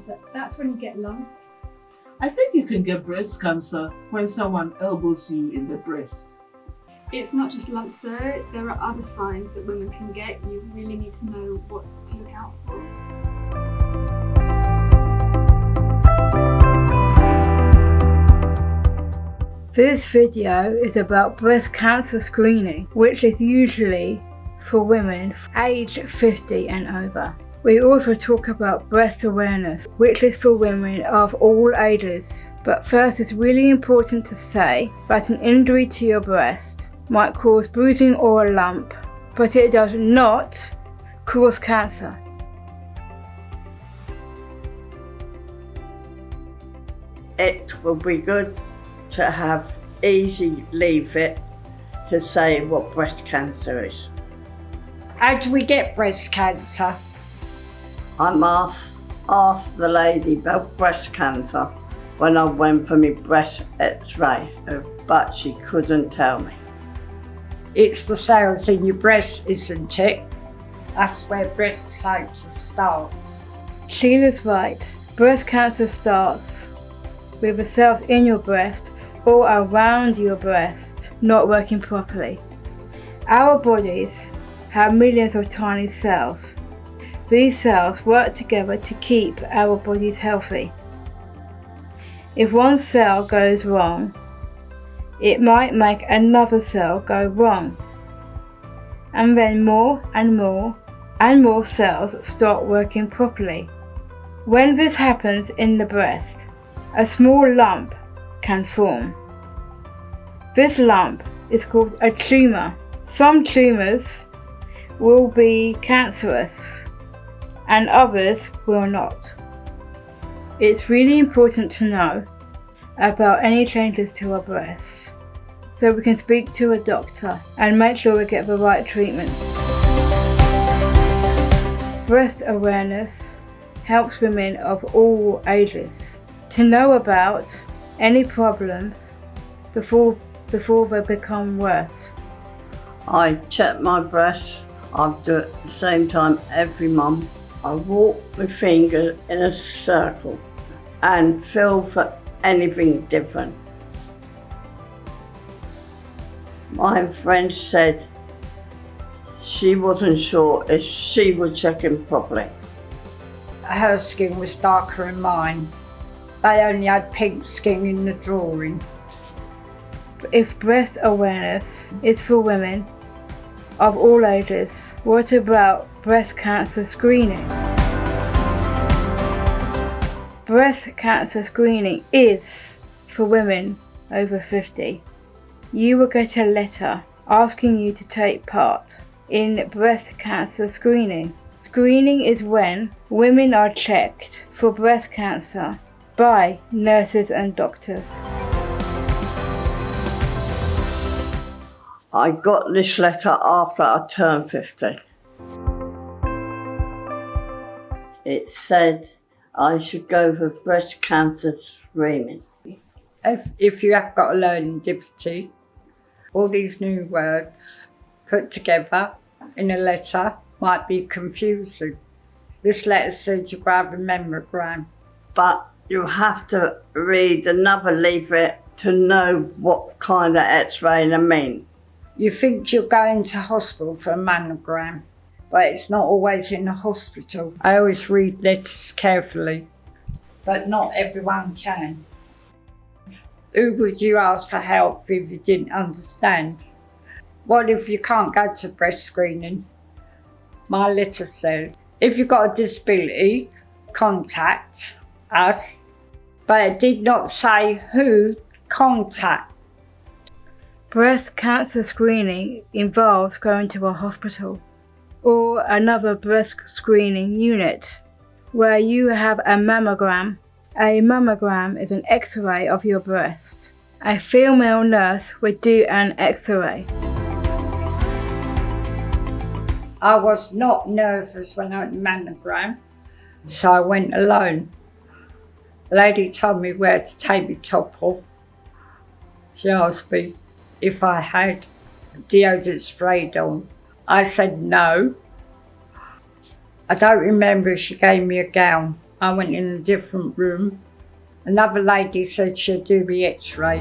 cancer, that's when you get lumps. I think you can get breast cancer when someone elbows you in the breast. It's not just lumps though, there are other signs that women can get. You really need to know what to look out for. This video is about breast cancer screening, which is usually for women aged 50 and over. We also talk about breast awareness, which is for women of all ages. But first, it's really important to say that an injury to your breast might cause bruising or a lump, but it does not cause cancer. It will be good to have easy leaflet to say what breast cancer is. How do we get breast cancer? I asked the lady about breast cancer when I went for my breast x-ray, but she couldn't tell me. It's the cells in your breast, isn't it? That's where breast cancer starts. Sheila's right. Breast cancer starts with the cells in your breast or around your breast not working properly. Our bodies have millions of tiny cells. These cells work together to keep our bodies healthy. If one cell goes wrong, it might make another cell go wrong. And then more and more and more cells start working properly. When this happens in the breast, a small lump can form. This lump is called a tumour. Some tumours will be cancerous and others will not. It's really important to know about any changes to our breasts so we can speak to a doctor and make sure we get the right treatment. Breast awareness helps women of all ages to know about any problems before they become worse. I check my breast. I do it at the same time every month. I walk my finger in a circle and feel for anything different. My friend said she wasn't sure if she was checking properly. Her skin was darker than mine. They only had pink skin in the drawing. If breast awareness is for women of all ages, what about breast cancer screening? Breast cancer screening is for women over 50. You will get a letter asking you to take part in breast cancer screening. Screening is when women are checked for breast cancer by nurses and doctors. I got this letter after I turned 50. It said I should go for breast cancer screening. If you have got a learning difficulty, all these new words put together in a letter might be confusing. This letter says you've got to have a mammogram. But you have to read another leaflet to know what kind of x-ray they mean. You think you're going to hospital for a mammogram, but it's not always in the hospital. I always read letters carefully, but not everyone can. Who would you ask for help if you didn't understand? What if you can't go to breast screening? My letter says, if you've got a disability, contact us, but it did not say who contact. Breast cancer screening involves going to a hospital or another breast screening unit where you have a mammogram. A mammogram is an X-ray of your breast. A female nurse would do an X-ray. I was not nervous when I had the mammogram, so I went alone. The lady told me where to take my top off. She asked me if I had deodorant sprayed on. I said no. I don't remember if she gave me a gown. I went in a different room. Another lady said she'd do the x-ray.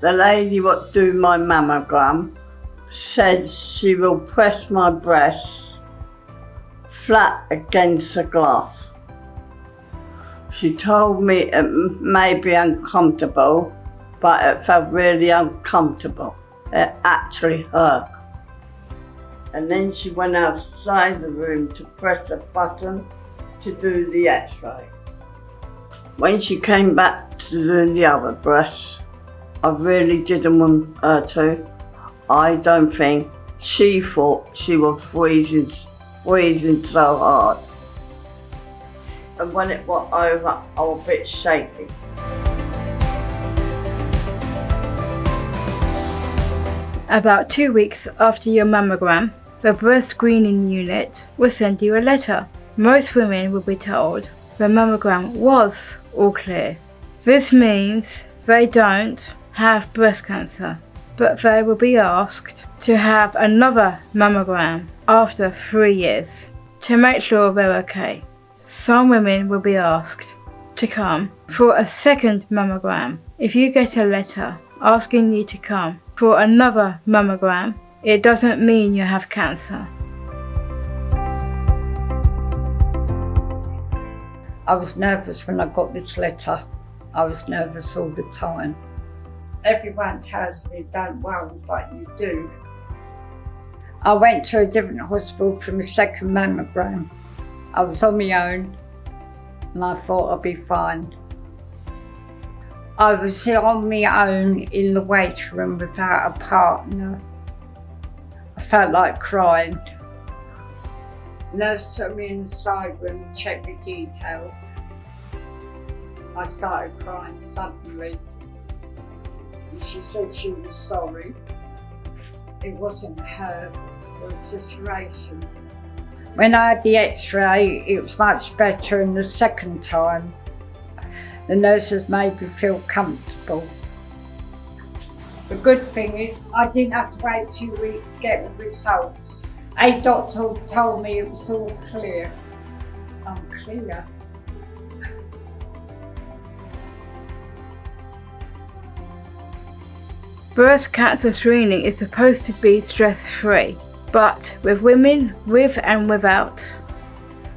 The lady what do my mammogram said she will press my breasts flat against the glass. She told me it may be uncomfortable, but it felt really uncomfortable. It actually hurt. And then she went outside the room to press a button to do the x-ray. When she came back to do the other breast, I really didn't want her to. I don't think she thought she was freezing so hard. And when it went over, I was a bit shaky. About 2 weeks after your mammogram, the breast screening unit will send you a letter. Most women will be told the mammogram was all clear. This means they don't have breast cancer, but they will be asked to have another mammogram after 3 years to make sure they're okay. Some women will be asked to come for a second mammogram. If you get a letter asking you to come for another mammogram, it doesn't mean you have cancer. I was nervous when I got this letter. I was nervous all the time. Everyone tells me don't worry, but you do. I went to a different hospital for my second mammogram. I was on my own and I thought I'd be fine. I was on my own in the waiting room without a partner. I felt like crying. Nurse took me in the side room and checked the details. I started crying suddenly. And she said she was sorry. It wasn't her, it was the situation. When I had the x-ray, it was much better, and the second time, the nurses made me feel comfortable. The good thing is, I didn't have to wait 2 weeks to get the results. A doctor told me it was all clear. I'm clear. Breast cancer screening is supposed to be stress-free, but with women with and without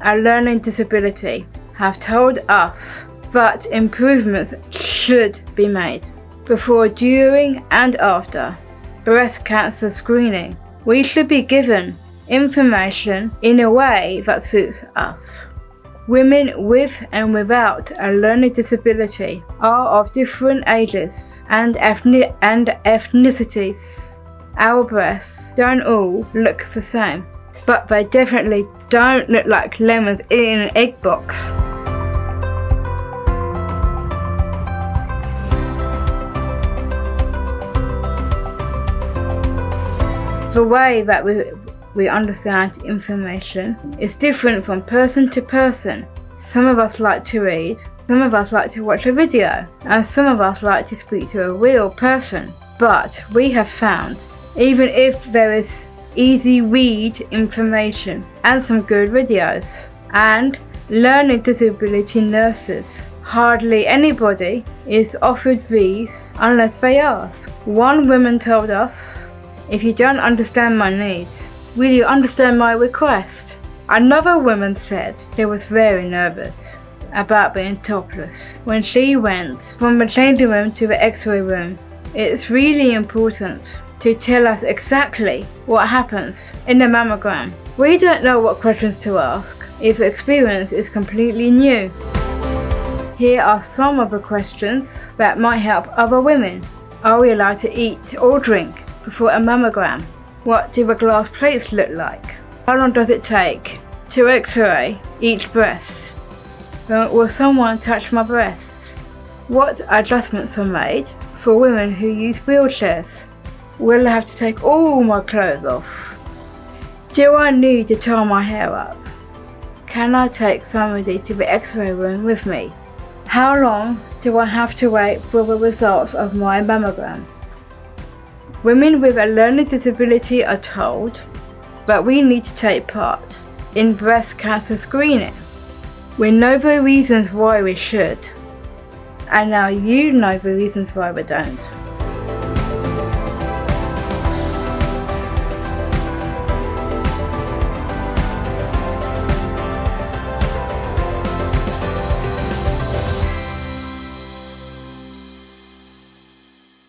a learning disability have told us that improvements should be made before, during and after breast cancer screening. We should be given information in a way that suits us. Women with and without a learning disability are of different ages and ethnicities. Our breasts don't all look the same, but they definitely don't look like lemons in an egg box. The way that we understand information is different from person to person. Some of us like to read, some of us like to watch a video, and some of us like to speak to a real person. But we have found, even if there is easy read information and some good videos and learning disability nurses, hardly anybody is offered these unless they ask. One woman told us, "If you don't understand my needs, will you understand my request?" Another woman said she was very nervous about being topless when she went from the changing room to the x-ray room. It's really important to tell us exactly what happens in the mammogram. We don't know what questions to ask if the experience is completely new. Here are some of the questions that might help other women. Are we allowed to eat or drink before a mammogram? What do the glass plates look like? How long does it take to x-ray each breast? Will someone touch my breasts? What adjustments are made for women who use wheelchairs? Will I have to take all my clothes off? Do I need to tie my hair up? Can I take somebody to the x-ray room with me? How long do I have to wait for the results of my mammogram? Women with a learning disability are told but we need to take part in breast cancer screening. We know the reasons why we should, and now you know the reasons why we don't.